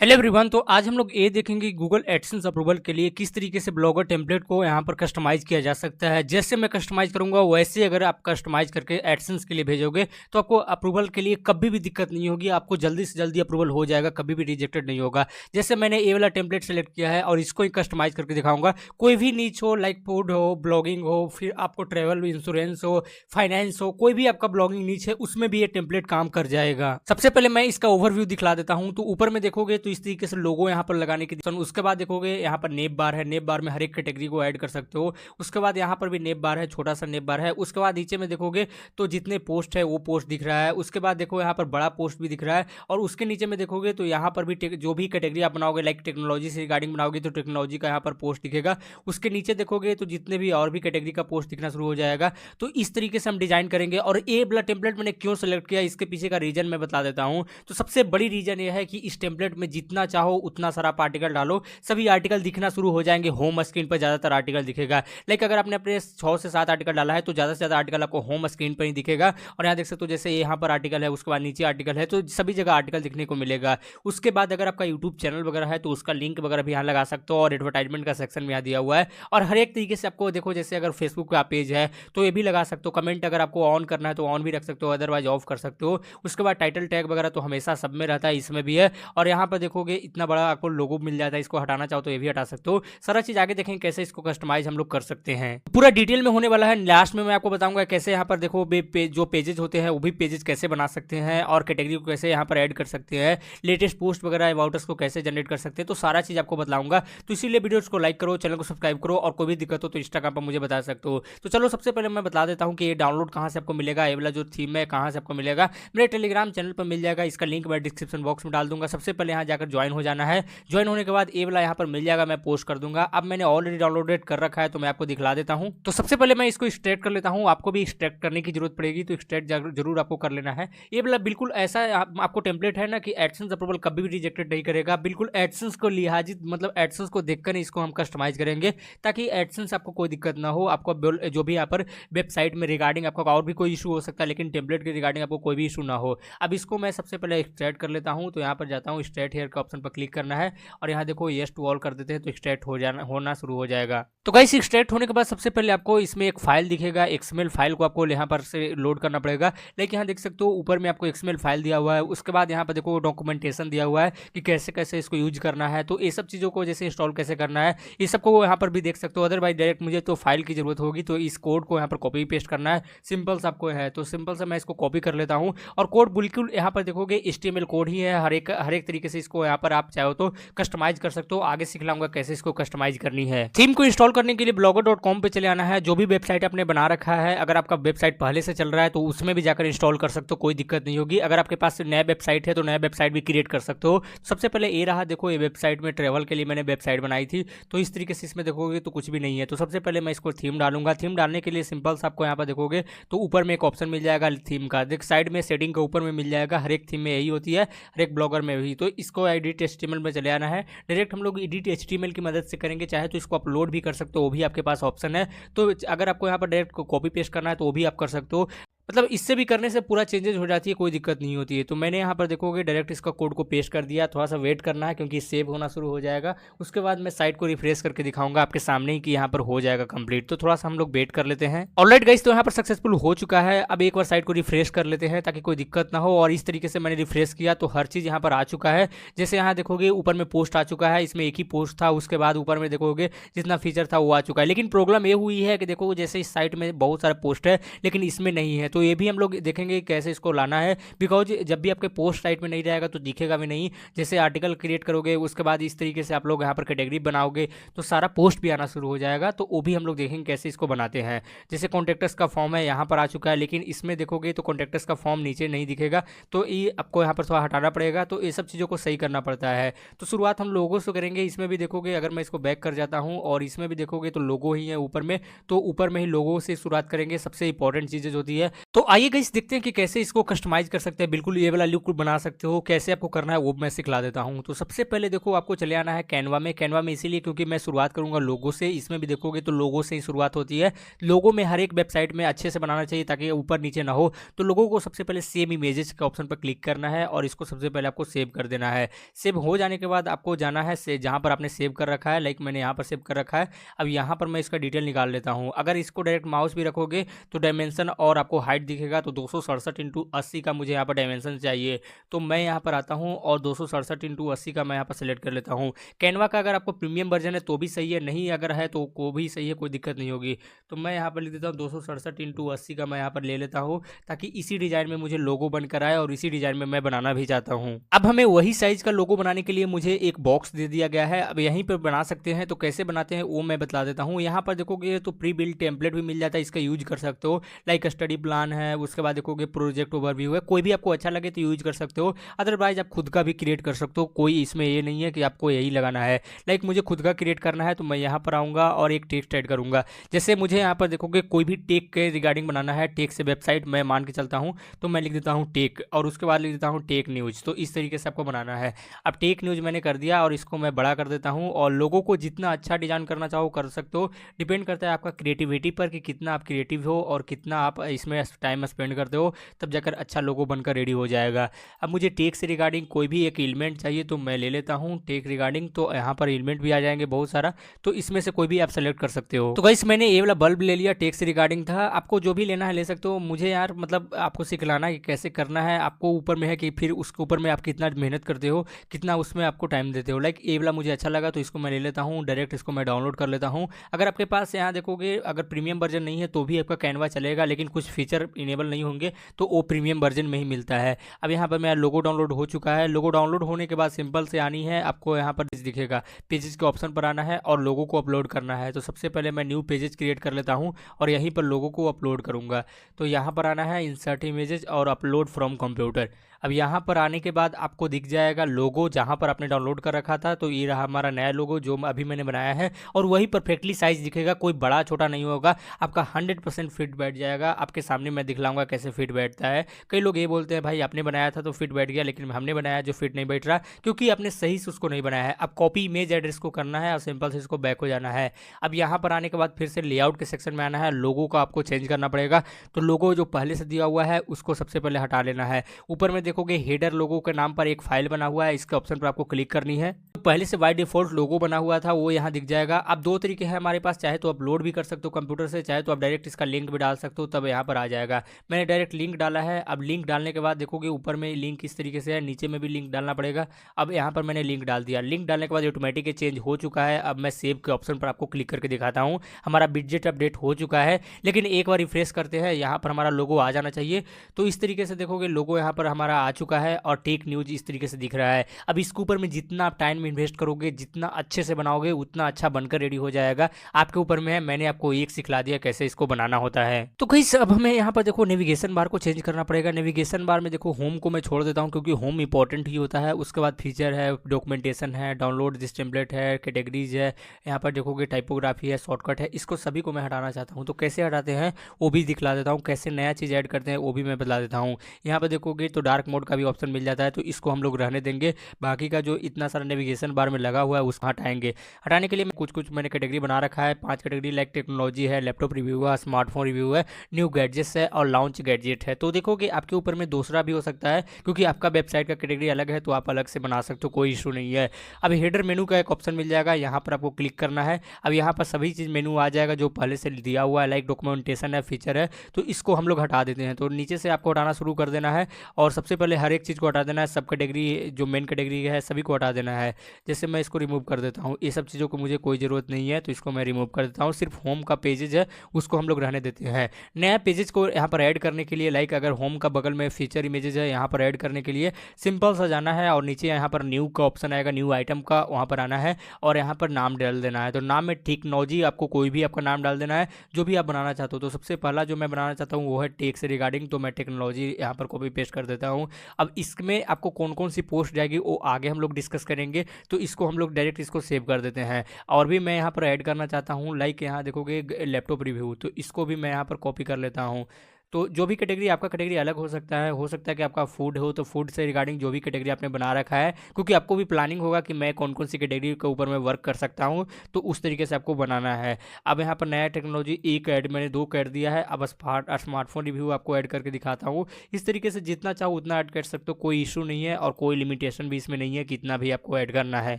Hello everyone. तो आज हम लोग ये देखेंगे गूगल एडसेंस अप्रूवल के लिए किस तरीके से ब्लॉगर टेम्पलेट को यहाँ पर कस्टमाइज किया जा सकता है। जैसे मैं कस्टमाइज करूंगा वैसे अगर आप कस्टमाइज करके एडसेंस के लिए भेजोगे तो आपको अप्रूवल के लिए कभी भी दिक्कत नहीं होगी, आपको जल्दी से जल्दी अप्रूवल हो जाएगा, कभी भी रिजेक्टेड नहीं होगा। जैसे मैंने ये वाला टेम्पलेट सेलेक्ट किया है और इसको ही कस्टमाइज करके दिखाऊंगा। कोई भी नीच हो, लाइक फूड हो, ब्लॉगिंग हो, फिर आपको ट्रेवल इंश्योरेंस हो, फाइनेंस हो, कोई भी आपका ब्लॉगिंग नीच है उसमें भी ये टेम्पलेट काम कर जाएगा। सबसे पहले मैं इसका ओवरव्यू दिखला देता हूँ। तो ऊपर में देखोगे तो इस तरीके से लोगो यहाँ पर लगाने की, उसके बाद देखोगे यहाँ पर नेप बार है। नेप बार में हर एक कैटेगरी को ऐड कर सकते हो। उसके बाद यहाँ पर भी नेप बार है, छोटा सा नेप बार है। उसके बाद नीचे में देखोगे तो जितने पोस्ट है वो पोस्ट दिख रहा है। उसके बाद देखो यहाँ पर बड़ा पोस्ट भी दिख रहा है और उसके नीचे में देखोगे तो यहाँ पर भी जो भी कैटेगरी आप बनाओगे, लाइक टेक्नोलॉजी से रिगार्डिंग बनाओगे तो टेक्नोलॉजी का यहाँ पर पोस्ट दिखेगा। उसके नीचे देखोगे तो जितने भी और भी कैटेगरी का पोस्ट दिखना शुरू हो जाएगा। तो इस तरीके से हम डिजाइन करेंगे। और ये वाला टेम्पलेट मैंने क्यों सेलेक्ट किया, इसके पीछे का रीजन मैं बता देता हूँ। तो सबसे बड़ी रीजन ये है कि इस टेम्पलेट में जितना चाहो उतना सारा आप आर्टिकल डालो, सभी आर्टिकल दिखना शुरू हो जाएंगे। होम स्क्रीन पर ज्यादातर आर्टिकल दिखेगा। लाइक अगर आपने अपने 6 से 7 आर्टिकल डाला है तो ज्यादा से ज्यादा आर्टिकल आपको होम स्क्रीन पर ही दिखेगा। और यहाँ देख सकते हो जैसे यहाँ पर आर्टिकल है, उसके बाद नीचे आर्टिकल है, तो सभी जगह आर्टिकल दिखने को मिलेगा। उसके बाद अगर आपका यूट्यूब चैनल वगैरह है तो उसका लिंक वगैरह भी यहाँ लगा सकते हो और एडवर्टाइजमेंट का सेक्शन भी यहाँ दिया हुआ है। और हर एक तरीके से आपको देखो, जैसे अगर फेसबुक का पेज है तो ये भी लगा सकते हो। कमेंट अगर आपको ऑन करना है तो ऑन भी रख सकते हो, अदरवाइज ऑफ कर सकते हो। उसके बाद टाइटल टैग वगैरह तो हमेशा सब में रहता है, इसमें भी है। और यहाँ पर देखोगे इतना बड़ा आपको लोगो मिल जाता है, इसको हटाना चाहो तो ये भी हटा सकते हो। सारा चीज आगे देखेंगे कैसे इसको कस्टमाइज हम लोग कर सकते हैं। पूरा डिटेल में होने वाला है। लास्ट में मैं आपको बताऊंगा कैसे यहाँ पर देखो जो पेजेस होते हैं वो भी पेजेस कैसे बना सकते हैं और कैटेगरी को कैसे यहाँ पर ऐड कर सकते हैं, लेटेस्ट पोस्ट वगैरह अबाउटस को कैसे जनरेट कर सकते हैं। तो सारा चीज आपको बताऊंगा। तो इसीलिए वीडियोस को लाइक करो, चैनल को सब्सक्राइब करो और कोई भी दिक्कत हो तो इंस्टाग्राम पर मुझे बता सकते हो। तो चलो सबसे पहले मैं बता देता हूँ कि ये डाउनलोड कहाँ से आपको मिलेगा, ये वाला जो थीम है कहाँ से आपको मिलेगा। मेरे टेलीग्राम चैनल पर मिल जाएगा, इसका लिंक मैं डिस्क्रिप्शन बॉक्स में डाल दूंगा। सबसे पहले यहाँ जाकर ज्वाइन हो जाना है। ज्वाइन होने के बाद ये वाला यहाँ पर मिल जाएगा, मैं पोस्ट कर दूंगा। अब मैंने ऑलरेडी डाउनलोडेड कर रखा है तो मैं आपको दिखला देता हूँ। तो सबसे पहले मैं इसको एक्सट्रैक्ट कर लेता हूँ। आपको भी एक्सट्रैक्ट करने की जरूरत पड़ेगी तो एक्सट्रैक्ट जरूर आपको कर लेना है। ये वाला बिल्कुल ऐसा आपको टेम्पलेट है ना कि एडसेंस अप्रूवल कभी भी रिजेक्टेड नहीं करेगा। बिल्कुल एडसेंस को लिहाजित, मतलब एडसेंस को देखकर इसको हम कस्टमाइज करेंगे ताकि एडसेंस आपको कोई दिक्कत ना हो। आपको जो भी यहाँ पर वेबसाइट में रिगार्डिंग आपका और भी कोई इशू हो सकता है, लेकिन टेम्पलेट के रिगार्डिंग आपको कोई भी इशू ना हो। अब इसको मैं सबसे पहले एक्सट्रैक्ट कर लेता हूँ। तो यहाँ पर जाता हूँ, स्ट्रेट हेयर का ऑप्शन पर क्लिक करना है और यहाँ देखो येस टू ऑल कर देते हैं तो एक्सट्रैक्ट होना शुरू हो जाएगा। तो गाइस एक्सट्रैक्ट होने के बाद सबसे पहले आपको इसमें एक फाइल दिखेगा। एक्सएमएल फाइल को आपको यहाँ पर से लोड करना पड़ेगा। लेकिन यहाँ देख सकते हो ऊपर में आपको एक्सएमएल फाइल दिया हुआ है। उसके बाद यहाँ पर देखो डॉक्यूमेंटेशन दिया हुआ है कि कैसे कैसे इसको यूज करना है। तो ये सब चीज़ों को जैसे इंस्टॉल कैसे करना है ये सबको यहाँ पर भी देख सकते हो। अदरवाइज डायरेक्ट मुझे तो फाइल की जरूरत होगी तो इस कोड को यहाँ पर कॉपी पेस्ट करना है। सिंपल सा आपको है तो सिंपल सा मैं इसको कॉपी कर लेता हूँ। और कोड बिल्कुल यहाँ पर देखोगे HTML कोड ही है। हर एक तरीके से इसको यहाँ पर आप चाहो तो कस्टमाइज कर सकते हो। आगे सिखलाऊंगा कैसे इसको कस्टमाइज करनी है। थीम को इंस्टॉल करने के लिए blogger.com पे चले आना है। जो भी वेबसाइट आपने बना रखा है, अगर आपका वेबसाइट पहले से चल रहा है तो उसमें भी जाकर इंस्टॉल कर सकते हो, कोई दिक्कत नहीं होगी। अगर आपके पास नया वेबसाइट है तो नया वेबसाइट भी क्रिएट कर सकते हो। सबसे पहले ये रहा, देखो ये वेबसाइट में ट्रेवल के लिए मैंने वेबसाइट बनाई थी। तो इस तरीके से इसमें देखोगे तो कुछ भी नहीं है। तो सबसे पहले मैं इसको थीम डालूंगा। थीम डालने के लिए सिंपल सा आपको यहाँ पर देखोगे तो ऊपर में एक ऑप्शन मिल जाएगा थीम का। देख साइड में सेटिंग के ऊपर में मिल जाएगा। हर एक थीम में यही होती है, हर एक ब्लॉगर में भी। तो इसको एडिट HTML में चले आना है। डायरेक्ट हम लोग एडिट HTML की मदद से करेंगे, चाहे तो इसको अपलोड भी कर सकते हो, वो भी आपके पास ऑप्शन है। तो अगर आपको यहाँ पर डायरेक्ट कॉपी पेस्ट करना है तो वो भी आप कर सकते हो। मतलब इससे भी करने से पूरा चेंजेस हो जाती है, कोई दिक्कत नहीं होती है। तो मैंने यहाँ पर देखोगे डायरेक्ट इसका कोड को पेस्ट कर दिया। थोड़ा सा वेट करना है क्योंकि सेव होना शुरू हो जाएगा। उसके बाद मैं साइट को रिफ्रेश करके दिखाऊंगा आपके सामने ही कि यहाँ पर हो जाएगा कंप्लीट। तो थोड़ा सा हम लोग वेट कर लेते हैं। ऑलराइट गाइस, तो यहाँ पर सक्सेसफुल हो चुका है। अब एक बार साइट को रिफ्रेश कर लेते हैं ताकि कोई दिक्कत ना हो। और इस तरीके से मैंने रिफ्रेश किया तो हर चीज़ यहाँ पर आ चुका है। जैसे यहाँ देखोगे ऊपर में पोस्ट आ चुका है, इसमें एक ही पोस्ट था। उसके बाद ऊपर में देखोगे जितना फीचर था वो आ चुका है। लेकिन प्रॉब्लम ये हुई है कि देखो जैसे इस साइट में बहुत सारा पोस्ट है लेकिन इसमें नहीं है। तो ये भी हम लोग देखेंगे कैसे इसको लाना है। बिकॉज जब भी आपके पोस्ट साइट में नहीं रहेगा तो दिखेगा भी नहीं। जैसे आर्टिकल क्रिएट करोगे उसके बाद इस तरीके से आप लोग यहाँ पर कैटेगरी बनाओगे तो सारा पोस्ट भी आना शुरू हो जाएगा। तो वो भी हम लोग देखेंगे कैसे इसको बनाते हैं। जैसे कॉन्टेक्टस का फॉर्म है यहाँ पर आ चुका है, लेकिन इसमें देखोगे तो कॉन्टेक्टस का फॉर्म नीचे नहीं दिखेगा। तो ये आपको यहाँ पर थोड़ा हटाना पड़ेगा। तो ये सब चीज़ों को सही करना पड़ता है। तो शुरुआत हम लोगों से करेंगे। इसमें भी देखोगे अगर मैं इसको बैक कर जाता हूँ और इसमें भी देखोगे तो लोगो ही है ऊपर में। तो ऊपर में ही लोगों से शुरुआत करेंगे। सबसे इंपॉर्टेंट चीज़ें जो होती है तो आइए गाइस देखते हैं कि कैसे इसको कस्टमाइज़ कर सकते हैं, बिल्कुल ये वाला लुक बना सकते हो, कैसे आपको करना है वो मैं सिखला देता हूँ। तो सबसे पहले देखो आपको चले आना है कैनवा में इसीलिए क्योंकि मैं शुरुआत करूँगा लोगो से, इसमें भी देखोगे तो लोगो से ही शुरुआत होती है। लोगो में हर एक वेबसाइट में अच्छे से बनाना चाहिए ताकि ऊपर नीचे ना हो। तो लोगों को सबसे पहले सेव इमेजेस के ऑप्शन पर क्लिक करना है और इसको सबसे पहले आपको सेव कर देना है। सेव हो जाने के बाद आपको जाना है से जहाँ पर आपने सेव कर रखा है, लाइक मैंने यहाँ पर सेव कर रखा है। अब यहाँ पर मैं इसका डिटेल निकाल लेता हूँ। अगर इसको डायरेक्ट माउस भी रखोगे तो डायमेंशन और आपको हाइट दिखेगा, तो 267x80 का मुझे यहाँ पर डायमेंशन चाहिए। तो मैं यहाँ पर आता हूँ और 267x80 का मैं यहाँ पर सेलेक्ट कर लेता हूँ। कैनवा का अगर आपको प्रीमियम वर्जन है तो भी सही है, नहीं अगर है तो को भी सही है, कोई दिक्कत नहीं होगी। तो मैं यहाँ पर लिख देता हूँ 267x80 का मैं यहाँ पर ले लेता हूँ ताकि इसी डिज़ाइन में मुझे लोगो बनकर आए और इसी डिज़ाइन में मैं बनाना भी चाहता हूँ। अब हमें वही साइज़ का लोगो बनाने के लिए मुझे एक बॉक्स दे दिया गया है। अब यहीं पर बना सकते हैं, तो कैसे बनाते हैं वो मैं बता देता हूँ। यहाँ पर देखोगे तो प्री बिल्ड टेम्पलेट भी मिल जाता है, इसका यूज कर सकते हो। लाइक स्टडी प्लान है, उसके बाद देखोगे प्रोजेक्ट ओवरव्यू है, कोई भी आपको अच्छा लगे तो यूज कर सकते हो। अदरवाइज आप खुद का भी क्रिएट कर सकते हो, कोई इसमें ये नहीं है कि आपको यही लगाना है। लाइक मुझे खुद का क्रिएट करना है तो मैं यहाँ पर आऊँगा और एक टेक्स्ट ऐड करूँगा। जैसे मुझे यहाँ पर देखोगे कोई भी टेक के रिगार्डिंग बनाना है, टेक से वेबसाइट मैं मान के चलता हूँ, तो मैं लिख देता हूँ टेक और उसके बाद लिख देता हूँ टेक न्यूज़। तो इस तरीके से आपको बनाना है। अब टेक न्यूज़ मैंने कर दिया और इसको मैं बड़ा कर देता हूँ। और लोगों को जितना अच्छा डिजाइन करना चाहो कर सकते हो, डिपेंड करता है आपका क्रिएटिविटी पर कि कितना आप क्रिएटिव हो और कितना आप इसमें टाइम स्पेंड करते हो, तब जाकर अच्छा लोगो बनकर रेडी हो जाएगा। अब मुझे टेक से रिगार्डिंग कोई भी एक एलिमेंट चाहिए तो मैं ले लेता हूँ टेक रिगार्डिंग। तो यहाँ पर एलिमेंट भी आ जाएंगे बहुत सारा, तो इसमें से कोई भी आप सेलेक्ट कर सकते हो। तो गाइस मैंने ये वाला बल्ब ले लिया, टेक से रिगार्डिंग था। आपको जो भी लेना है ले सकते हो। मुझे यार मतलब आपको सिखलाना कि कैसे करना है, आपको ऊपर में है कि फिर उसके ऊपर में आप कितना मेहनत करते हो, कितना उसमें आपको टाइम देते हो। लाइक ये वाला मुझे अच्छा लगा तो इसको मैं ले लेता हूँ, डायरेक्ट इसको मैं डाउनलोड कर लेता हूँ। अगर आपके पास यहाँ देखोगे अगर प्रीमियम वर्जन नहीं है तो भी आपका कैनवा चलेगा, लेकिन कुछ फीचर इनेबल नहीं होंगे तो वो प्रीमियम वर्जन में ही मिलता है। अब यहाँ पर मेरा लोगो डाउनलोड हो चुका है। लोगो डाउनलोड होने के बाद सिंपल से आनी है, आपको यहाँ पर दिखेगा पेजेस के ऑप्शन पर आना है और लोगो को अपलोड करना है। तो सबसे पहले मैं न्यू पेजेस क्रिएट कर लेता हूँ और यहीं पर लोगो को अपलोड करूँगा। तो यहाँ पर आना है इंसर्ट इमेजेस और अपलोड फ्रॉम कंप्यूटर। अब यहाँ पर आने के बाद आपको दिख जाएगा लोगो जहाँ पर आपने डाउनलोड कर रखा था। तो ये रहा हमारा नया लोगो जो अभी मैंने बनाया है और वही परफेक्टली साइज दिखेगा, कोई बड़ा छोटा नहीं होगा, आपका 100% फिट बैठ जाएगा। आपके सामने मैं दिखलाऊंगा कैसे फिट बैठता है। कई लोग ये बोलते हैं भाई आपने बनाया था तो फिट बैठ गया, लेकिन हमने बनाया जो फिट नहीं बैठ रहा क्योंकि आपने सही से उसको नहीं बनाया है। अब कॉपी इमेज एड्रेस को करना है और सिंपल से इसको बैक हो जाना है। अब यहाँ पर आने के बाद फिर से लेआउट के सेक्शन में आना है, लोगो का आपको चेंज करना पड़ेगा। तो लोगो जो पहले से दिया हुआ है उसको सबसे पहले हटा लेना है। ऊपर में देखोगे हेडर लोगो के नाम पर एक फाइल बना हुआ है, इसके ऑप्शन पर आपको क्लिक करनी है। तो पहले से बाय डिफॉल्ट लोगो बना हुआ था वो यहाँ दिख जाएगा। अब दो तरीके हैं हमारे पास, चाहे तो अपलोड भी कर सकते हो कंप्यूटर से, चाहे तो आप डायरेक्ट इसका लिंक भी डाल सकते हो, तब यहाँ पर आ जाएगा। मैंने डायरेक्ट लिंक डाला है। अब लिंक डालने के बाद देखोगे ऊपर में लिंक इस तरीके से है, नीचे में भी लिंक डालना पड़ेगा। अब यहाँ पर मैंने लिंक डाल दिया। लिंक डालने के बाद ऑटोमेटिक चेंज हो चुका है। अब मैं सेव के ऑप्शन पर आपको क्लिक करके दिखाता हूँ। हमारा विडजेट अपडेट हो चुका है, लेकिन एक बार रिफ्रेश करते हैं, यहाँ पर हमारा लोगो आ जाना चाहिए। तो इस तरीके से देखोगे लोगो यहाँ पर हमारा आ चुका है और टेक न्यूज़ इस तरीके से दिख रहा है। अब इसके ऊपर में जितना आप टाइम इन्वेस्ट करोगे, जितना अच्छे से बनाओगे, उतना अच्छा बनकर रेडी हो जाएगा। आपके ऊपर में है, मैंने आपको एक सिखला दिया कैसे इसको बनाना होता है। तो गाइस अब हमें यहाँ पर देखो नेविगेशन बार को चेंज करना पड़ेगा। नेविगेशन बार में देखो होम को मैं छोड़ देता हूँ क्योंकि होम इंपॉर्टेंट ही होता है। उसके बाद फीचर है, डॉक्यूमेंटेशन है, डाउनलोड दिस टेम्पलेट है, कैटेगरीज है, यहाँ पर देखोगे टाइपोग्राफी है, शॉर्टकट है, इसको सभी को मैं हटाना चाहता हूँ। तो कैसे हटाते हैं वो भी दिखला देता हूँ, कैसे नया चीज़ ऐड करते हैं वो भी मैं बता देता हूँ। यहाँ पर देखोगे तो डार्क मोड का भी ऑप्शन मिल जाता है, तो इसको हम लोग रहने देंगे। बाकी का जो इतना सारा नेविगेशन बार में लगा हुआ है उसको हटाएंगे। हटाने के लिए कुछ मैंने कैटेगरी बना रखा है, 5 कैटेगरी। लाइक टेक्नोलॉजी है, लैपटॉप रिव्यू है, स्मार्टफोन रिव्यू है, न्यू गैजेट्स है और लॉन्च गैजेट है। तो देखोगे आपके ऊपर में दूसरा भी हो सकता है क्योंकि आपका वेबसाइट का कैटेगरी अलग है, तो आप अलग से बना सकते हो, कोई इशू नहीं है। अब हेडर मेनू का एक ऑप्शन मिल जाएगा, यहाँ पर आपको क्लिक करना है। अब यहाँ पर सभी चीज़ मेनू आ जाएगा जो पहले से दिया हुआ है, लाइक डॉक्यूमेंटेशन है, फीचर है, तो इसको हम लोग हटा देते हैं। तो नीचे से आपको हटाना शुरू कर देना है और सबसे पहले हर एक चीज़ को हटा देना है। सब कैटेगरी जो मेन कैटेगरी है सभी को हटा देना है। जैसे मैं इसको रिमूव कर देता हूँ, ये सब चीज़ों को मुझे कोई ज़रूरत नहीं है, तो इसको मैं रिमूव कर देता हूँ। सिर्फ होम का पेजेज है उसको हम लोग रहने देते हैं। नया पेजेज को यहाँ पर ऐड करने के लिए, लाइक अगर होम का बगल में फीचर इमेजेस है, यहाँ पर ऐड करने के लिए सिंपल सा जाना है और नीचे यहाँ पर न्यू का ऑप्शन आएगा, न्यू आइटम का, वहाँ पर आना है और यहाँ पर नाम डाल देना है। तो नाम में टेक्नोलॉजी, आपको कोई भी आपका नाम डाल देना है जो भी आप बनाना चाहते हो। तो सबसे पहला जो मैं बनाना चाहता हूँ वो है टेक से रिगार्डिंग, तो मैं टेक्नोलॉजी यहाँ पर कॉपी पेस्ट कर देता हूँ। अब इसमें आपको कौन कौन सी पोस्ट जाएगी वो आगे हम लोग डिस्कस करेंगे, तो इसको हम लोग डायरेक्ट इसको सेव कर देते हैं। और भी मैं यहाँ पर ऐड करना चाहता हूँ, लाइक यहाँ देखोगे लैपटॉप रिव्यू, तो इसको भी मैं यहाँ पर कॉपी कर लेता हूँ। तो जो भी कैटेगरी आपका कैटेगरी अलग हो सकता है कि आपका फूड हो तो फूड से रिगार्डिंग जो भी कैटेगरी आपने बना रखा है, क्योंकि आपको भी प्लानिंग होगा कि मैं कौन कौन सी कैटेगरी के ऊपर मैं वर्क कर सकता हूँ, तो उस तरीके से आपको बनाना है। अब यहाँ पर नया टेक्नोलॉजी एक ऐड मैंने 2 कर दिया है। अब स्मार्टफोन रिव्यू आपको ऐड करके दिखाता हूँ। इस तरीके से जितना चाहो उतना ऐड कर सकते हो, कोई इशू नहीं है और कोई लिमिटेशन भी इसमें नहीं है कितना भी आपको ऐड करना है।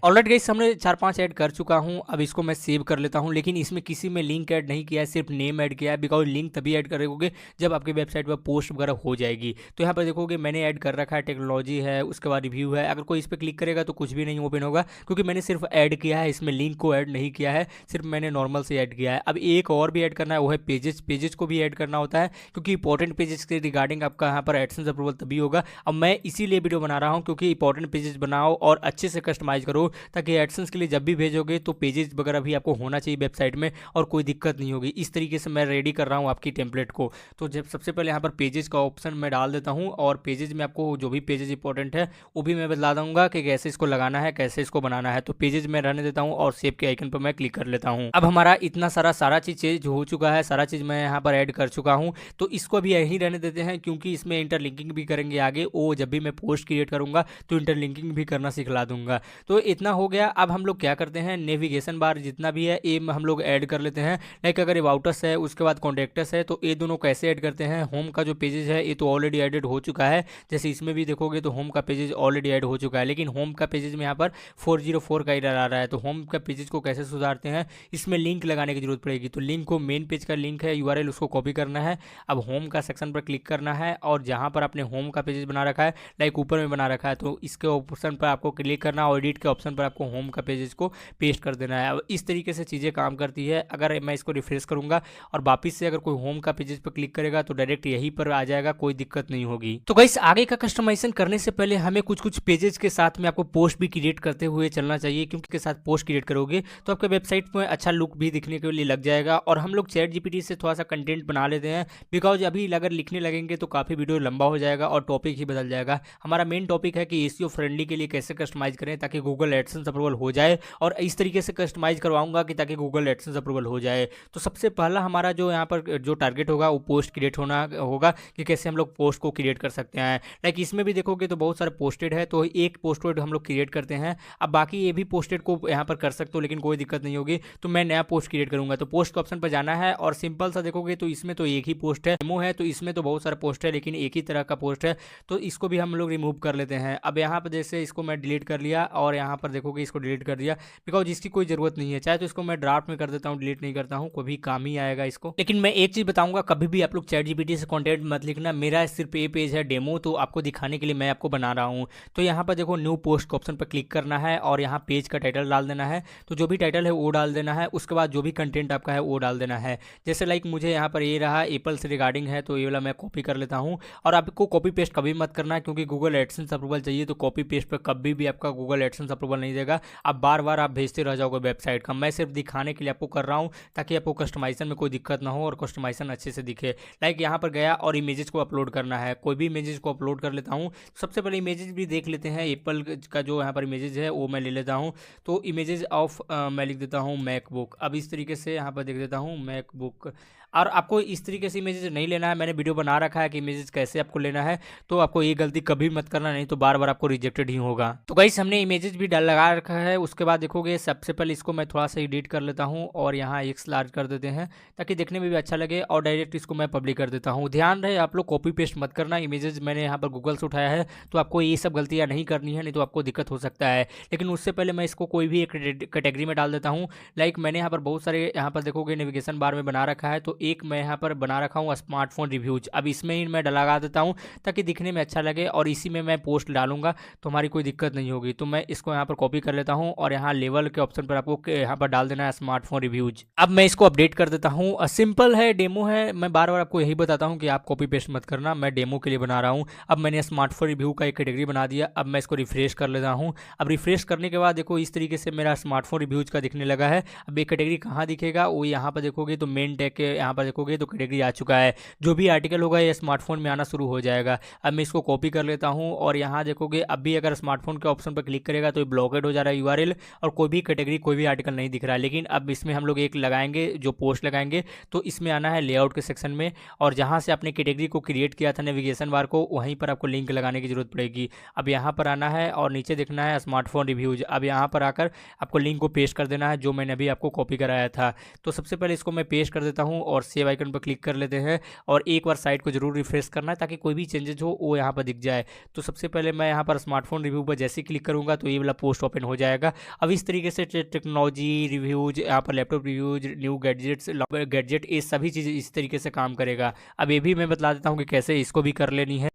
ऑलरेडी गाइस हमने 4-5 ऐड कर चुका हूँ। अब इसको मैं सेव कर लेता हूँ, लेकिन इसमें किसी में लिंक ऐड नहीं किया है, सिर्फ नेम ऐड किया है। बिकॉज लिंक तभी ऐड करोगे जब आपकी वेबसाइट पर पोस्ट वगैरह हो जाएगी। तो यहाँ पर देखोगे मैंने ऐड कर रखा है, टेक्नोलॉजी है, उसके बाद रिव्यू है। अगर कोई इस पर क्लिक करेगा तो कुछ भी नहीं ओपन होगा, क्योंकि मैंने सिर्फ ऐड किया है, इसमें लिंक को ऐड नहीं किया है, सिर्फ मैंने नॉर्मल से ऐड किया है। अब एक और भी ऐड करना है, वो है पेजेस को भी ऐड करना होता है, क्योंकि इंपॉर्टेंट पेजेस के रिगार्डिंग आपका यहाँ पर एडसेंस अप्रूवल तभी होगा। अब मैं इसीलिए वीडियो बना रहा हूँ क्योंकि इंपॉर्टेंट पेजेस बनाओ और अच्छे से कस्टमाइज करो, ताकि एडसेंस के लिए जब भी भेजोगे तो पेजेस वगैरह भी आपको होना चाहिए वेबसाइट में और कोई दिक्कत नहीं होगी। इस तरीके से मैं रेडी कर रहा हूँ आपकी टेम्पलेट को। तो जब सबसे पहले यहाँ पर पेजेस का ऑप्शन मैं डाल देता हूँ और पेजेस में आपको जो भी पेजेस इंपॉर्टेंट है वो भी मैं बता दूंगा कि कैसे इसको लगाना है, कैसे इसको बनाना है। तो पेजेस में रहने देता हूँ और सेव के आइकन पर मैं क्लिक कर लेता हूँ। अब हमारा इतना सारा चीज चेंज हो चुका है, सारा चीज मैं यहाँ पर ऐड कर चुका हूँ। तो इसको भी यहीं रहने देते हैं, क्योंकि इसमें इंटरलिंकिंग भी करेंगे आगे। वो जब भी मैं पोस्ट क्रिएट करूंगा तो इंटरलिंकिंग भी करना सिखला दूंगा। तो इतना हो गया। अब हम लोग क्या करते हैं, नेविगेशन बार जितना भी है ये हम लोग ऐड कर लेते हैं। लाइक अगर अबाउटस है, उसके बाद कॉन्टैक्टस है, तो ये दोनों कैसे ऐड करते हैं। होम का जो पेजेस है ये तो ऑलरेडी एडेड हो चुका है, जैसे इसमें भी देखोगे तो होम का पेजेस ऑलरेडी ऐड हो चुका है, लेकिन होम का पेजेस में यहाँ पर 404 का एरर आ रहा है। तो होम का पेजेस को कैसे सुधारते हैं, इसमें लिंक लगाने की जरूरत पड़ेगी। तो लिंक को मेन पेज का लिंक है, यूआरएल उसको कॉपी करना है। अब होम का सेक्शन पर क्लिक करना है और जहाँ पर आपने होम का पेजेस बना रखा है, लाइक ऊपर में बना रखा है, तो इसके ऑप्शन पर आपको क्लिक करना और एडिट के ऑप्शन पर आपको होम का पेजेस को पेस्ट कर देना है। अब इस तरीके से चीज़ें काम करती है। अगर मैं इसको रिफ्रेश करूंगा और वापस से अगर कोई होम का पेजेस पर क्लिक करेगा तो डायरेक्ट यहीं पर आ जाएगा, कोई दिक्कत नहीं होगी। तो गाइस आगे का कस्टमाइजेशन करने से पहले हमें कुछ पेजेस के साथ में आपको पोस्ट भी क्रिएट करते हुए चलना चाहिए, क्योंकि के साथ पोस्ट क्रिएट करोगे तो आपके वेबसाइट में अच्छा लुक भी दिखने के लिए लग जाएगा। और हम लोग चैट जीपीटी से थोड़ा सा कंटेंट बना लेते हैं, बिकॉज अभी अगर लिखने लगेंगे तो काफ़ी वीडियो लंबा हो जाएगा और टॉपिक ही बदल जाएगा। हमारा मेन टॉपिक है कि एसईओ फ्रेंडली के लिए कैसे कस्टमाइज करें ताकि गूगल एडसेंस अप्रूवल हो जाए, और इस तरीके से कस्टमाइज करवाऊंगा कि ताकि गूगल एडसेंस अप्रूवल हो जाए। तो सबसे पहला हमारा जो यहाँ पर जो टारगेट होगा वो पोस्ट क्रिएट होना होगा, कि कैसे हम लोग पोस्ट को क्रिएट कर सकते हैं। लाइक इसमें भी देखोगे तो बहुत सारे पोस्टेड है, तो एक पोस्टेड हम लोग क्रिएट करते हैं। अब बाकी ये भी पोस्टेड को यहाँ पर कर सकते हो, लेकिन कोई दिक्कत नहीं होगी। तो मैं नया पोस्ट क्रिएट करूंगा, तो पोस्ट के ऑप्शन पर जाना है और सिंपल सा देखोगे तो इसमें तो एक ही पोस्ट है, डेमो है, तो इसमें तो बहुत सारे पोस्ट है लेकिन एक ही तरह का पोस्ट है, तो इसको भी हम लोग रिमूव कर लेते हैं। अब यहाँ पर जैसे इसको मैं डिलीट कर लिया और यहाँ पर देखोगे इसको डिलीट कर दिया, बिकॉज इसकी कोई जरूरत नहीं है। चाहे तो इसको मैं ड्राफ्ट में कर देता हूँ, डिलीट नहीं करता हूँ, कोई भी काम ही आएगा इसको। लेकिन मैं एक चीज बताऊंगा, कभी भी आप लोग चैट जीपीटी से कंटेंट मत लिखना। मेरा सिर्फ ये पेज है डेमो, तो आपको दिखाने के लिए मैं आपको बना रहा हूँ। तो यहाँ पर देखो न्यू पोस्ट के ऑप्शन पर क्लिक करना है और यहाँ पेज का टाइटल डाल देना है। तो जो भी टाइटल है वो डाल देना है, उसके बाद जो भी कंटेंट आपका है वो डाल देना है। जैसे लाइक मुझे यहाँ पर ये रहा एप्पल से रिगार्डिंग है, तो ये वाला मैं कॉपी कर लेता हूँ। और आपको कॉपी पेस्ट कभी मत करना है, क्योंकि गूगल एडसेंस अप्रूवल चाहिए, तो कॉपी पेस्ट पर कभी भी आपका गूगल एडसेंस अप्रूवल नहीं देगा। आप बार बार आप भेजते रह जाओगे वेबसाइट का। मैं सिर्फ दिखाने के लिए आपको कर रहा हूँ ताकि आपको कस्टमाइजेशन में कोई दिक्कत ना हो और कस्टमाइजेशन अच्छे से दिखे। लाइक यहाँ पर गया और इमेजेस को अपलोड करना है, कोई भी इमेजेस को अपलोड कर लेता हूँ। सबसे पहले इमेजेस भी देख लेते हैं, एप्पल का जो यहाँ पर इमेजेस है वो मैं ले लेता हूँ। तो इमेजेस ऑफ मैं लिख देता हूँ मैकबुक। अब इस तरीके से यहाँ पर देख देता हूँ मैकबुक। और आपको इस तरीके से इमेजेस नहीं लेना है, मैंने वीडियो बना रखा है कि इमेजेस कैसे आपको लेना है, तो आपको ये गलती कभी मत करना, नहीं तो बार बार आपको रिजेक्टेड ही होगा। तो गाइस हमने इमेजेस भी डाल लगा रखा है। उसके बाद देखोगे सबसे पहले इसको मैं थोड़ा सा एडिट कर लेता हूँ और यहाँ एक्स लार्ज कर देते हैं ताकि देखने में भी अच्छा लगे, और डायरेक्ट इसको मैं पब्लिक कर देता हूँ। ध्यान रहे आप लोग कॉपी पेस्ट मत करना। इमेजेस मैंने यहाँ पर गूगल से उठाया है, तो आपको ये सब गलतियाँ नहीं करनी है, नहीं तो आपको दिक्कत हो सकता है। लेकिन उससे पहले मैं इसको कोई भी एक कैटेगरी में डाल देता हूँ। लाइक मैंने यहाँ पर बहुत सारे यहाँ पर देखोगे नेविगेशन बार में बना रखा है, तो एक मैं यहाँ पर बना रखा हूँ स्मार्टफोन रिव्यूज। अब इसमें ही मैं लगा देता हूँ ताकि दिखने में अच्छा लगे, और इसी में मैं पोस्ट डालूंगा तो हमारी कोई दिक्कत नहीं होगी। तो मैं इसको यहाँ पर कॉपी कर लेता हूँ और यहाँ लेवल के ऑप्शन पर आपको यहाँ पर डाल देना है स्मार्टफोन रिव्यूज। अब मैं इसको अपडेट कर देता हूँ। सिंपल है, डेमो है, मैं बार बार आपको यही बताता हूँ कि आप कॉपी पेस्ट मत करना, मैं डेमो के लिए बना रहा हूँ। अब मैंने स्मार्टफोन रिव्यू का एक कैटेगरी बना दिया। अब मैं इसको रिफ्रेश कर लेता हूँ। अब रिफ्रेश करने के बाद देखो इस तरीके से मेरा स्मार्टफोन रिव्यूज का दिखने लगा है। अब एक कैटेगरी कहाँ दिखेगा, वो यहाँ पर देखोगे तो मेन टैग के यहाँ पर देखोगे तो कैटेगरी आ चुका है। जो भी आर्टिकल होगा ये स्मार्टफोन में आना शुरू हो जाएगा। अब मैं इसको कॉपी कर लेता हूँ और यहाँ देखोगे अब भी अगर स्मार्टफोन के ऑप्शन पर क्लिक करेगा तो ये ब्लॉकेड हो जा रहा है यूआरएल और कोई भी कैटेगरी कोई भी आर्टिकल नहीं दिख रहा है। लेकिन अब इसमें हम लोग एक लगाएंगे, जो पोस्ट लगाएंगे तो इसमें आना है लेआउट के सेक्शन में, और जहाँ से आपने कैटेगरी को क्रिएट किया था नेविगेशन बार को, वहीं पर आपको लिंक लगाने की जरूरत पड़ेगी। अब यहाँ पर आना है और नीचे देखना है स्मार्टफोन रिव्यूज। अब यहाँ पर आकर आपको लिंक को पेस्ट कर देना है जो मैंने अभी आपको कॉपी कराया था। तो सबसे पहले इसको मैं पेस्ट कर देता हूँ और सेव आइकन पर क्लिक कर लेते हैं और एक बार साइट को जरूर रिफ्रेश करना है ताकि कोई भी चेंजेस हो वो यहाँ पर दिख जाए। तो सबसे पहले मैं यहाँ पर स्मार्टफोन रिव्यू पर जैसे क्लिक करूँगा तो ये वाला पोस्ट ओपन हो जाएगा। अब इस तरीके से टेक्नोलॉजी रिव्यूज, यहाँ पर लैपटॉप रिव्यूज, न्यू गैजेट ये सभी चीज़ें इस तरीके से काम करेगा। अब ये भी मैं बता देता हूँ कि कैसे इसको भी कर लेनी है।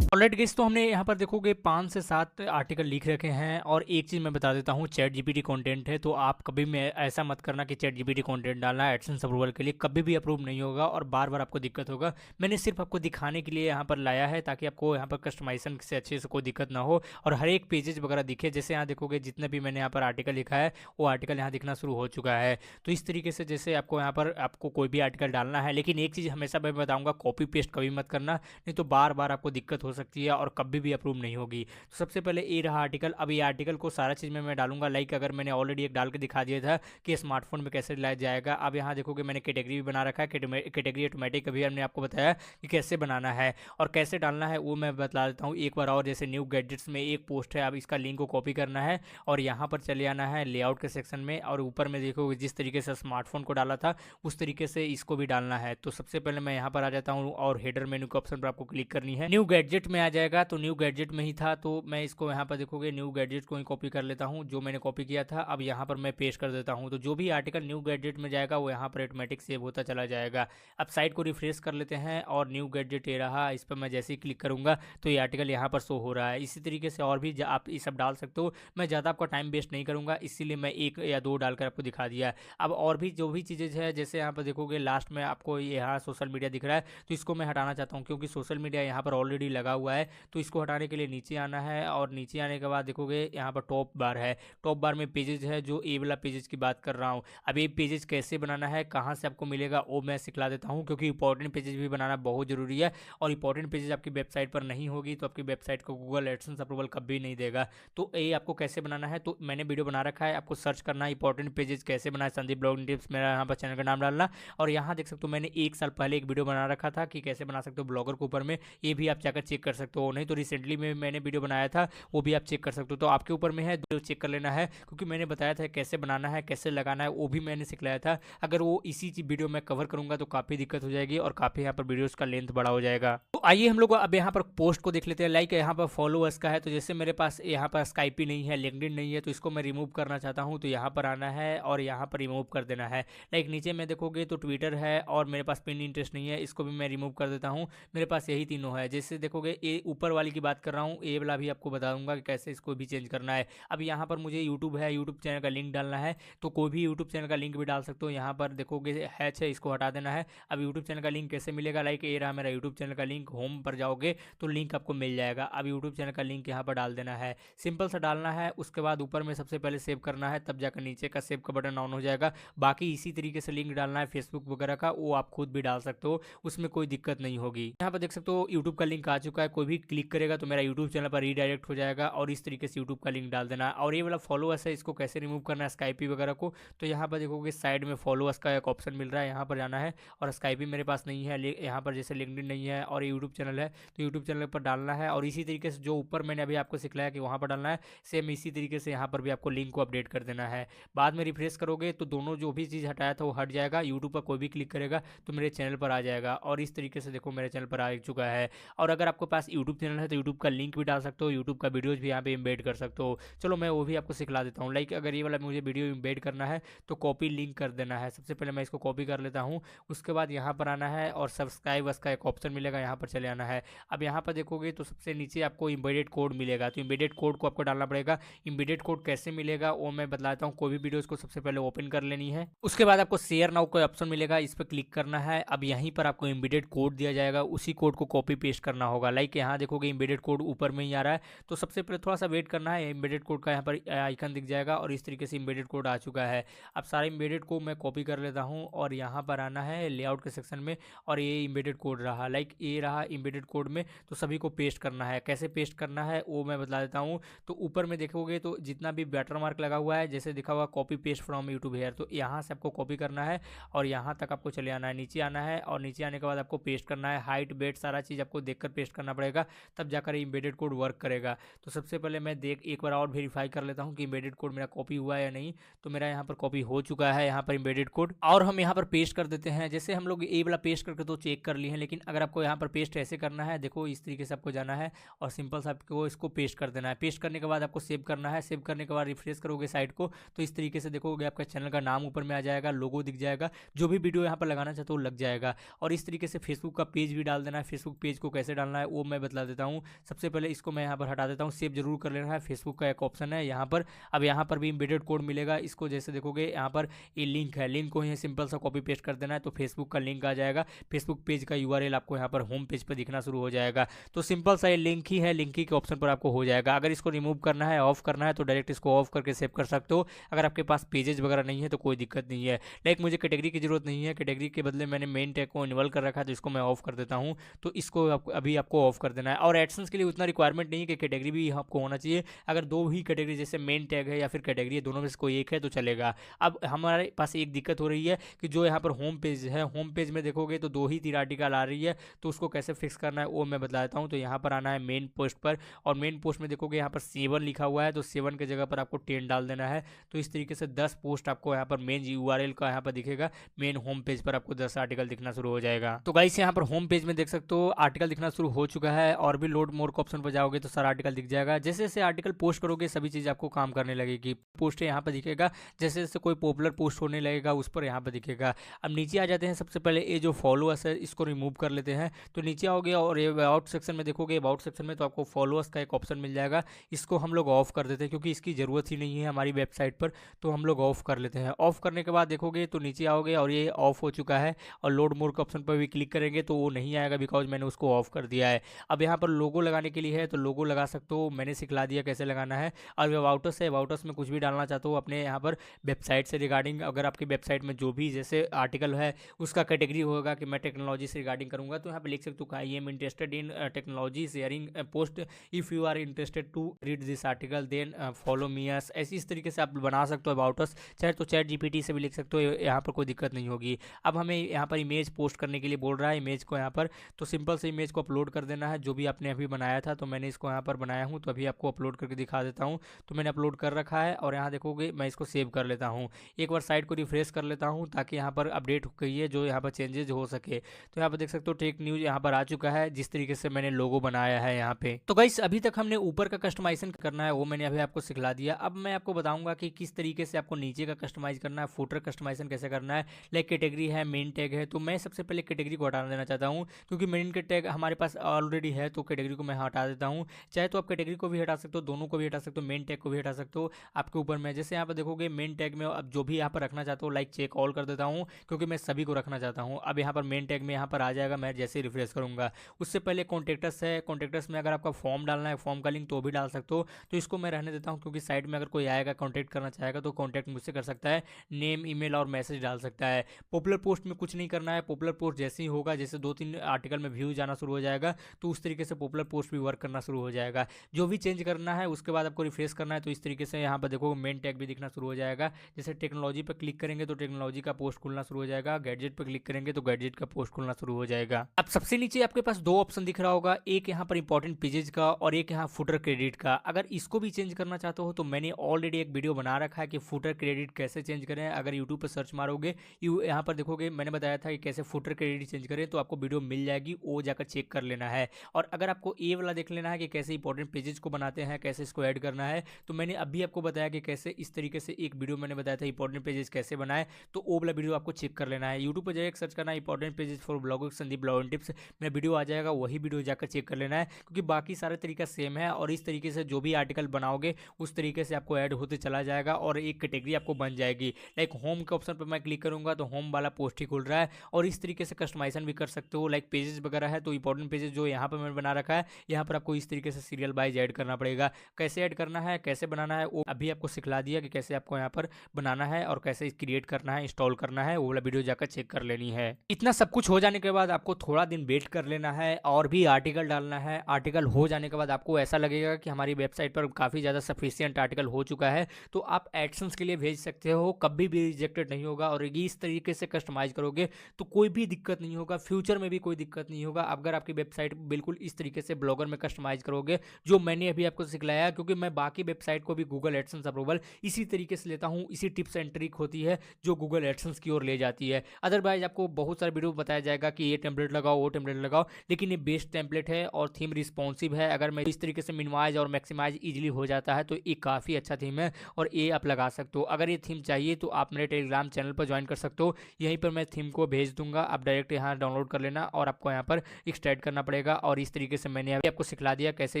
ऑलराइट गाइस, तो हमने यहाँ पर देखोगे 5 से 7 आर्टिकल लिख रखे हैं और एक चीज़ मैं बता देता हूँ, चैट जीपीटी कंटेंट है तो आप कभी में ऐसा मत करना कि चैट जीपीटी कंटेंट डालना है एडसेंस अप्रूवल के लिए, कभी भी अप्रूव नहीं होगा और बार बार आपको दिक्कत होगा। मैंने सिर्फ आपको दिखाने के लिए यहाँ पर लाया है ताकि आपको यहाँ पर कस्टमाइजेशन से अच्छे से कोई दिक्कत ना हो और हर एक पेजेज वगैरह दिखे। जैसे यहाँ देखोगे जितने भी मैंने यहाँ पर आर्टिकल लिखा है वो आर्टिकल यहाँ दिखना शुरू हो चुका है। तो इस तरीके से जैसे आपको यहाँ पर आपको कोई भी आर्टिकल डालना है, लेकिन एक चीज़ हमेशा मैं बताऊँगा, कॉपी पेस्ट कभी मत करना, नहीं तो बार बार आपको दिक्कत हो सकती है और कभी भी अप्रूव नहीं होगी। तो सबसे पहले ये रहा आर्टिकल। अब ये आर्टिकल को सारा चीज़ में मैं डालूंगा, लाइक अगर मैंने ऑलरेडी एक डाल के दिखा दिया था कि स्मार्टफोन में कैसे लाया जाएगा। अब यहाँ देखोगे मैंने कैटेगरी भी बना रखा है, कैटेगरी ऑटोमेटिक अभी हमने आपको बताया कि कैसे बनाना है और कैसे डालना है वो मैं बता देता हूँ एक बार और। जैसे न्यू गैजेट्स में एक पोस्ट है, अब इसका लिंक को कॉपी करना है और यहाँ पर चले आना है लेआउट के सेक्शन में और ऊपर में देखोगे जिस तरीके से स्मार्टफोन को डाला था उस तरीके से इसको भी डालना है। तो सबसे पहले मैं यहाँ पर आ जाता हूँ और हेडर मेनू के ऑप्शन पर आपको क्लिक करनी है। न्यू गैजेट में आ जाएगा, तो न्यू गैजेट में ही था तो मैं इसको यहाँ पर देखोगे न्यू गैजेट को ही कॉपी कर लेता हूँ जो मैंने कॉपी किया था। अब यहाँ पर मैं पेस्ट कर देता हूँ, तो जो भी आर्टिकल न्यू गैजेट में जाएगा वो यहाँ पर ऑटोमेटिक सेव होता चला जाएगा। अब साइट को रिफ्रेश कर लेते हैं और न्यू गैजेट ये रहा, इस पर मैं जैसे ही क्लिक करूँगा तो ये आर्टिकल यहाँ पर शो हो रहा है। इसी तरीके से और भी आप ये सब डाल सकते हो। मैं ज़्यादा आपका टाइम वेस्ट नहीं करूँगा, इसीलिए मैं 1 या 2 डालकर आपको दिखा दिया। अब और भी जो भी चीज़ें है, जैसे यहाँ पर देखोगे लास्ट में आपको यहाँ सोशल मीडिया दिख रहा है तो इसको मैं हटाना चाहता हूँ क्योंकि सोशल मीडिया यहाँ पर ऑलरेडी लगा हुआ है। तो इसको हटाने के लिए नीचे आना है और नीचे आने के बाद देखोगे यहाँ पर टॉप बार है, टॉप बार में पेजेज है, जो ए वाला पेजेज की बात कर रहा हूँ। अब ये पेजेज कैसे बनाना है, कहाँ से आपको मिलेगा वो मैं सिखला देता हूँ क्योंकि इंपॉर्टेंट पेजेज भी बनाना बहुत जरूरी है और इंपॉर्टेंट पेजेज आपकी वेबसाइट पर नहीं होगी तो आपकी वेबसाइट को गूगल एडसेंस अप्रूवल कभी नहीं देगा। तो ये आपको कैसे बनाना है, तो मैंने वीडियो बना रखा है, आपको सर्च करना है इंपॉर्टेंट पेजेज कैसे बनाए, संदीप ब्लॉगिंग टिप्स मेरा यहाँ पर चैनल का नाम डालना और यहाँ देख सकते हो मैंने 1 साल पहले एक वीडियो बना रखा था कि कैसे बना सकते हो ब्लॉगर के ऊपर में, ये भी आप जाकर चेक कर सकते हो। नहीं तो रिसेंटली में मैंने वीडियो बनाया था वो भी आप चेक कर सकते हो। तो आपके ऊपर में है, चेक कर लेना है क्योंकि मैंने बताया था कैसे बनाना है कैसे लगाना है वो भी मैंने सिखलाया था। अगर वो इसी वीडियो में कवर करूंगा तो काफ़ी दिक्कत हो जाएगी और काफ़ी यहाँ पर वीडियोस का लेंथ बड़ा हो जाएगा। तो आइए हम लोग अब यहाँ पर पोस्ट को देख लेते हैं। लाइक यहाँ पर फॉलोअर्स का है, तो जैसे मेरे पास यहाँ पर स्काइप ही नहीं है, लिंक्डइन नहीं है, तो इसको मैं रिमूव करना चाहता हूँ। तो यहाँ पर आना है और यहाँ पर रिमूव कर देना है। लाइक नीचे में देखोगे तो ट्विटर है और मेरे पास पिन इंटरेस्ट नहीं है, इसको भी मैं रिमूव कर देता हूँ। मेरे पास यही तीनों है। जैसे देखोगे ये ऊपर वाली की बात कर रहा हूँ, ये वाला भी आपको बताऊंगा कि कैसे इसको भी चेंज करना है। अब यहाँ पर मुझे यूट्यूब है, यूट्यूब चैनल का लिंक डालना है, तो कोई भी यूट्यूब चैनल का लिंक भी डाल सकते हो। यहाँ पर देखोगे हैच है, इसको हटा देना है। अब यूट्यूब चैनल का लिंक कैसे मिलेगा, लाइक ये रहा मेरा यूट्यूब चैनल का लिंक, होम पर जाओगे तो लिंक आपको मिल जाएगा। अब यूट्यूब चैनल का लिंक यहाँ पर डाल देना है, सिंपल सा डालना है। उसके बाद ऊपर में सबसे पहले सेव करना है, तब जाकर नीचे का सेव का बटन ऑन हो जाएगा। बाकी इसी तरीके से लिंक डालना है फेसबुक वगैरह का, वो आप खुद भी डाल सकते हो, उसमें कोई दिक्कत नहीं होगी। यहाँ पर देख सकते हो यूट्यूब का लिंक आ चुका है, कोई भी क्लिक करेगा तो मेरा यूट्यूब चैनल पर रीडायरेक्ट हो जाएगा और इस तरीके से यूट्यूब का लिंक डाल देना है। और ये वाला फॉलोअर्स है, इसको कैसे रिमूव करना है स्काइपी वगैरह को, तो यहाँ पर देखोगे साइड में फॉलोअर्स का एक ऑप्शन मिल रहा है, यहाँ पर जाना है और स्काइपी मेरे पास नहीं है, यहाँ पर जैसे लिंक्डइन नहीं है और यूट्यूब चैनल है तो यूट्यूब चैनल पर डालना है। और इसी तरीके से जो ऊपर मैंने अभी आपको सिखलाया कि वहाँ पर डालना है, सेम इसी तरीके से यहाँ पर भी आपको लिंक को अपडेट कर देना है। बाद में रिफ्रेश करोगे तो दोनों जो भी चीज़ हटाया था वो हट जाएगा, यूट्यूब पर कोई भी क्लिक करेगा तो मेरे चैनल पर आ जाएगा और इस तरीके से देखो मेरे चैनल पर आ चुका है। और अगर आपके पास यूट्यूब चैनल है तो यूट्यूब का लिंक भी डाल सकते हो, यूट्यूब का वीडियोज़ भी यहाँ पे एम्बेड कर सकते हो। चलो मैं वो भी आपको सिखला देता हूँ। लाइक अगर ये वाला मुझे वीडियो एम्बेड करना है तो कॉपी लिंक कर देना है। सबसे पहले मैं इसको कॉपी कर लेता हूँ, उसके बाद यहाँ पर आना है और सब्सक्राइब का एक ऑप्शन मिलेगा, यहाँ पर चले आना है। अब यहाँ पर देखोगे तो सबसे नीचे आपको एम्बेडेड कोड मिलेगा, तो एम्बेडेड कोड को आपको डालना पड़ेगा। एम्बेडेड कोड कैसे मिलेगा वो मैं बतलाता हूँ। कोई भी वीडियोस को सबसे पहले ओपन कर लेनी है, उसके बाद आपको शेयर नाउ का ऑप्शन मिलेगा, इस पर क्लिक करना है। अब यहीं पर आपको एम्बेडेड कोड दिया जाएगा, उसी कोड को कॉपी पेस्ट करना होगा। लाइक लाइक यहाँ देखोगे एम्बेडेड कोड ऊपर में ही आ रहा है। तो सबसे पहले थोड़ा सा वेट करना है, एम्बेडेड कोड का यहाँ पर आइकन दिख जाएगा और इस तरीके से एम्बेडेड कोड आ चुका है। अब सारे एम्बेडेड को मैं कॉपी कर लेता हूँ और यहाँ पर आना है लेआउट के सेक्शन में, और ये एम्बेडेड कोड रहा, लाइक ये रहा एम्बेडेड कोड में। तो सभी को पेस्ट करना है, कैसे पेस्ट करना है वो मैं बता देता हूँ। तो ऊपर में देखोगे तो जितना भी वाटर मार्क लगा हुआ है, जैसे दिखा हुआ copy paste from YouTube here, तो यहाँ से आपको कॉपी करना है और यहाँ तक आपको चले आना है, नीचे आना है और नीचे आने के बाद आपको पेस्ट करना है। हाइट वेट सारा चीज़ आपको देखकर पेस्ट करना पड़ेगा, तब जाकर एम्बेडेड कोड वर्क करेगा। तो सबसे पहले मैं एक बार और वेरीफाई कर लेता हूँ कि एम्बेडेड कोड मेरा कॉपी हुआ है या नहीं। तो मेरा यहाँ पर कॉपी हो चुका है यहाँ पर एम्बेडेड कोड, और हम यहाँ पर पेस्ट कर देते हैं। जैसे हम लोग ये वाला पेस्ट करके तो चेक कर लिए हैं, लेकिन अगर आपको यहाँ पर पेस्ट ऐसे करना है, देखो इस तरीके से आपको जाना है और सिंपल सा आपको इसको पेस्ट कर देना है। पेस्ट करने के बाद आपको सेव करना है, सेव करने के बाद रिफ्रेश करोगे साइट को तो इस तरीके से देखोगे आपका चैनल का नाम ऊपर में आ जाएगा, लोगो दिख जाएगा, जो भी वीडियो यहाँ पर लगाना चाहते हो लग जाएगा। और इस तरीके से फेसबुक का पेज भी डाल देना है। फेसबुक पेज को कैसे डालना है वो मैं बता देता हूँ। सबसे पहले इसको मैं यहाँ पर हटा देता हूँ, सेव जरूर कर लेना है। फेसबुक का एक ऑप्शन है यहाँ पर, अब यहाँ पर भी एम्बेडेड कोड मिलेगा। इसको जैसे देखोगे यहाँ पर ये लिंक है, लिंक को यहाँ सिंपल सा कॉपी पेस्ट कर देना है तो फेसबुक का लिंक आ जाएगा। फेसबुक पेज का यूआरएल आपको यहाँ पर होम पेज पर दिखना शुरू हो जाएगा। तो सिंपल सा ये लिंक ही है, लिंक ही के ऑप्शन पर आपको हो जाएगा। अगर इसको रिमूव करना है, ऑफ करना है तो डायरेक्ट इसको ऑफ करके सेव कर सकते हो। अगर आपके पास पेजेस वगैरह नहीं है तो कोई दिक्कत नहीं है। लाइक मुझे कैटेगरी की जरूरत नहीं है, कैटेगरी के बदले मैंने मेन टैग को इनेबल कर रखा है तो इसको मैं ऑफ कर देता हूँ। तो इसको अभी आपको ऑफ कर देना है। और एडसेंस के लिए उतना रिक्वायरमेंट नहीं है कि कैटेगरी भी आपको होना चाहिए। अगर दो ही कैटेगरी जैसे मेन टैग है या फिर कैटेगरी है, दोनों में से कोई एक है तो चलेगा। अब हमारे पास एक दिक्कत हो रही है कि जो यहाँ पर होम पेज है, होम पेज में देखोगे तो 2 ही 3 आर्टिकल आ रही है, तो उसको कैसे फिक्स करना है वो मैं बता देता हूँ। तो यहाँ पर आना है मेन पोस्ट पर, और मेन पोस्ट में देखोगे यहाँ पर 7 लिखा हुआ है, तो 7 की जगह पर आपको 10 डाल देना है। तो इस तरीके से 10 पोस्ट आपको यहाँ पर मेन यूआरएल का यहाँ पर दिखेगा। मेन होम पेज पर आपको 10 आर्टिकल दिखना शुरू हो जाएगा। तो गाइस यहाँ पर होम पेज में देख सकते हो आर्टिकल दिखना शुरू हो चुका है, और भी लोड मोर के ऑप्शन पर जाओगे तो सारा आर्टिकल दिख जाएगा। जैसे जैसे आर्टिकल पोस्ट करोगे सभी चीज़ आपको काम करने लगेगी। पोस्ट यहाँ पर दिखेगा, जैसे जैसे कोई पॉपुलर पोस्ट होने लगेगा उस पर यहाँ पर दिखेगा। अब नीचे आ जाते हैं, सबसे पहले ये जो फॉलोअर्स है इसको रिमूव कर लेते हैं। तो नीचे आओगे और ये अबाउट सेक्शन में देखोगे, अबाउट सेक्शन में तो आपको फॉलोअर्स का एक ऑप्शन मिल जाएगा। इसको हम लोग ऑफ कर देते हैं क्योंकि इसकी ज़रूरत ही नहीं है हमारी वेबसाइट पर, तो हम लोग ऑफ कर लेते हैं। ऑफ करने के बाद देखोगे तो नीचे आओगे और ये ऑफ हो चुका है, और लोड मोर के ऑप्शन पर भी क्लिक करेंगे तो वो नहीं आएगा बिकॉज मैंने उसको ऑफ कर दिया है। अब यहाँ पर लोगो लगाने के लिए है तो लोगो लगा सकते हो, मैंने सिखला दिया कैसे लगाना है। और अबाउटस है, अबाउटस में कुछ भी डालना चाहते हो अपने यहाँ पर वेबसाइट से रिगार्डिंग, अगर आपकी वेबसाइट में जो भी जैसे आर्टिकल है उसका कैटेगरी होगा कि मैं टेक्नोलॉजी से रिगार्डिंग करूँगा तो यहाँ पर लिख सकते हो I am interested in technology sharing post, if you are interested to read this article then follow me us. ऐसी इस तरीके से आप बना सकते हो अबाउटस, चाहे तो चैट जीपीटी से भी लिख सकते हो, यहाँ पर कोई दिक्कत नहीं होगी। अब हमें यहाँ पर इमेज पोस्ट करने के लिए बोल रहा है, इमेज को यहाँ पर तो सिंपल से इमेज को अपलोड कर देना है जो भी आपने अभी बनाया था। तो मैंने इसको यहाँ पर बनाया हूँ तो अभी आपको अपलोड करके दिखा देता हूँ। तो मैंने अपलोड कर रखा है और यहाँ देखोगे मैं इसको सेव कर लेता हूँ। एक बार साइट को रिफ्रेश कर लेता हूँ ताकि यहाँ पर अपडेट हो गई है, जो यहाँ पर चेंजेज हो सके। तो यहाँ पर देख सकते हो टेक न्यूज यहाँ पर आ चुका है जिस तरीके से मैंने लोगो बनाया है यहाँ पे। तो गाइस अभी तक हमने ऊपर का कस्टमाइजेशन करना है वो मैंने अभी आपको सिखला दिया। अब मैं आपको बताऊंगा कि किस तरीके से आपको नीचे का कस्टमाइज करना है, फुटर कस्टमाइजेशन कैसे करना है। लाइक कैटेगरी है, मेन टैग है, तो मैं सबसे पहले कैटेगरी को हटा देना चाहता हूँ क्योंकि मेन के टैग हमारे पास ऑलरेडी है, तो कैटेगरी को मैं हटा देता हूँ। चाहे तो आप कैटेगरी को भी हटा सकते हो, दोनों को भी हटा सकते हो, मेन टैग को भी हटा सकते हो, आपके ऊपर में। जैसे यहाँ पर देखोगे मेन टैग में अब जो भी यहाँ पर रखना चाहता हूँ लाइक चेक ऑल कर देता हूँ क्योंकि मैं सभी को रखना चाहता हूँ। अब यहाँ पर मेन टैग में यहाँ पर आ जाएगा, मैं जैसे रिफ्रेश करूँगा। उससे पहले कॉन्टेक्टस है, कॉन्टेक्टस में अगर आपका फॉर्म डालना है, फॉर्म का लिंक तो भी डाल सकते हो, तो इसको मैं रहने देता हूँ क्योंकि साइट में अगर कोई आएगा कॉन्टैक्ट करना चाहेगा तो कॉन्टैक्ट मुझसे कर सकता है, नेम ईमेल और मैसेज डाल सकता है। पॉपुलर पोस्ट में कुछ नहीं करना है, पॉपुलर पोस्ट जैसे ही होगा, जैसे 2-3 आर्टिकल में व्यू जाना शुरू हो जाएगा तो उस तरीके से पॉपुलर पोस्ट भी वर्क करना शुरू हो जाएगा। जो भी चेंज करना है उसके बाद आपको रिफ्रेश करना है तो इस तरीके से यहाँ पर देखो मेन टैग भी दिखना शुरू हो जाएगा। जैसे टेक्नोलॉजी पर क्लिक करेंगे तो टेक्नोलॉजी का पोस्ट खुलना शुरू हो जाएगा, गैजेट पर क्लिक करेंगे तो गैजेट का पोस्ट खुलना शुरू हो जाएगा। अब सबसे नीचे आपके पास 2 ऑप्शन दिख रहा होगा, एक यहाँ पर इंपॉर्टेंट पेजेस का और एक यहाँ फुटर क्रेडिट का। अगर इसको भी चेंज करना चाहते हो तो मैंने ऑलरेडी एक वीडियो बना रखा है कि फुटर क्रेडिट कैसे चेंज करें। अगर यूट्यूब पर सर्च मारोगे यहाँ पर देखोगे मैंने बताया था कि कैसे फुटर क्रेडिट चेंज करें, तो आपको वीडियो मिल जाएगी, वो जाकर चेक कर लेना है। और अगर आपको ये वाला देख लेना है कि कैसे इंपॉर्टेंट पेजेस को बनाते हैं, कैसे इसको ऐड करना है, तो मैंने अभी आपको बताया कि कैसे इस तरीके से एक वीडियो मैंने बताया था इंपॉर्टेंट पेजेस कैसे बनाए, तो वो वाला वीडियो आपको चेक कर लेना है। यूट्यूब पर जाकर सर्च करना है important pages for blogging Sandeep blogging tips, मेरा वीडियो आ जाएगा, वही वीडियो जाकर चेक कर लेना है क्योंकि बाकी सारा तरीका सेम है। और इस तरीके से जो भी आर्टिकल बनाओगे उस तरीके से आपको ऐड होते चला जाएगा और एक कैटेगरी आपको बन जाएगी। लाइक होम के ऑप्शन पर मैं क्लिक करूंगा तो होम वाला पोस्ट ही खुल रहा है। और इस तरीके से कस्टमाइजेशन भी कर सकते हो, लाइक पेजेस वगैरह है तो इंपॉर्टेंट पेजेस जो यहाँ पर मैंने बना रखा है। यहाँ पर आपको इस तरीके से सीरियल वाइज ऐड करना पड़ेगा। कैसे ऐड करना है, कैसे बनाना है, वो अभी आपको सिखला दिया कि कैसे आपको यहाँ पर बनाना है और कैसे क्रिएट करना है, इंस्टॉल करना है। वो वाला वीडियो जाकर चेक कर लेनी है। इतना सब कुछ हो जाने के बाद आपको थोड़ा दिन वेट कर लेना है और भी आर्टिकल डालना है। आर्टिकल हो जाने के बाद आपको ऐसा लगेगा कि हमारी वेबसाइट पर काफ़ी ज़्यादा सफिशिएंट आर्टिकल हो चुका है, तो आप एडसेंस के लिए भेज सकते हो। कभी भी रिजेक्टेड नहीं होगा और ये इस तरीके से कस्टमाइज करोगे तो कोई भी दिक्कत नहीं होगा, फ्यूचर में भी कोई दिक्कत नहीं होगा अगर आपकी वेबसाइट बिल्कुल इस तरीके से ब्लॉगर में कस्टमाइज करोगे, जो मैंने अभी आपको सिखलाया। क्योंकि मैं बाकी वेबसाइट को भी गूगल एडसेंस अप्रूवल इसी तरीके से लेता हूँ, इसी टिप्स एंड ट्रिक होती है जो गूगल एडसेंस की ओर ले जाती है। अदरवाइज आपको बहुत सारे वीडियो बताया जाएगा कि ये टेम्पलेट लगाओ, वो टेम्पलेट लगाओ, लेकिन ये बेस्ट टेम्पलेट है और थीम रिस्पॉन्सिव है। अगर मैं इस तरीके से मिनिमाइज और मैक्सिमाइज इजीली हो जाता है तो ये काफ़ी अच्छा थीम है और ये आप लगा सकते हो। अगर ये थीम चाहिए तो आप मेरे टेलीग्राम चैनल पर ज्वाइन कर सकते हो, यहीं पर मैं थीम को भेज दूंगा, आप डायरेक्ट यहाँ डाउनलोड कर लेना और आपको यहाँ पर एक्सट्रैक्ट करना पड़ेगा। और इस तरीके से मैंने अभी आपको सिखला दिया कैसे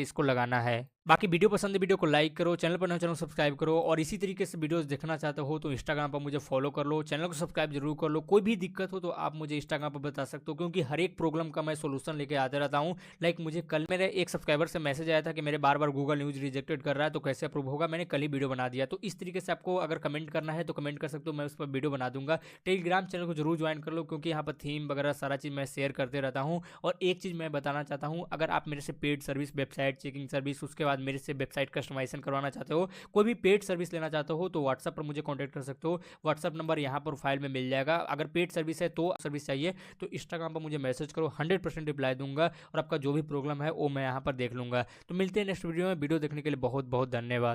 इसको लगाना है। बाकी वीडियो पसंद है, वीडियो को लाइक करो, चैनल पर नए चैनल सब्सक्राइब करो और इसी तरीके से वीडियोस देखना चाहते हो तो इंस्टाग्राम पर मुझे फॉलो कर लो, चैनल को सब्सक्राइब जरूर कर लो। कोई भी दिक्कत हो तो आप मुझे इंस्टाग्राम पर बता सकते हो, क्योंकि हर एक प्रॉब्लम का मैं सोल्यूशन लेके आते रहता हूँ। लाइक मुझे कल मेरे एक सब्सक्राइबर से मैसेज आया था कि मेरे बार बार गूगल न्यूज़ रिजेक्टेड कर रहा है तो कैसे अप्रूव होगा, मैंने कल ही वीडियो बना दिया। तो इस तरीके से आपको अगर कमेंट करना है तो कमेंट कर सकते हो, मैं उस पर वीडियो बना दूंगा। टेलीग्राम चैनल को जरूर ज्वाइन कर लो, क्योंकि यहाँ पर थीम वगैरह सारा चीज़ मैं शेयर करते रहता हूँ। और एक चीज़ मैं बताना चाहता हूँ, अगर आप मेरे से paid service, website checking service, उसके बाद मेरे से वेबसाइट कस्टमाइजेशन करवाना चाहते हो, कोई भी पेड सर्विस लेना चाहते हो तो व्हाट्सएप पर मुझे कॉन्टैक्ट कर सकते हो। व्हाट्सएप नंबर यहाँ पर फाइल में मिल जाएगा। अगर पेड सर्विस है तो सर्विस चाहिए तो इंस्टाग्राम पर मुझे मैसेज करो, 100% रिप्लाई दूंगा और आपका जो भी प्रॉब्लम है वो मैं यहाँ पर देख लूंगा। तो मिलते हैं नेक्स्ट वीडियो में। वीडियो देखने के लिए बहुत बहुत धन्यवाद।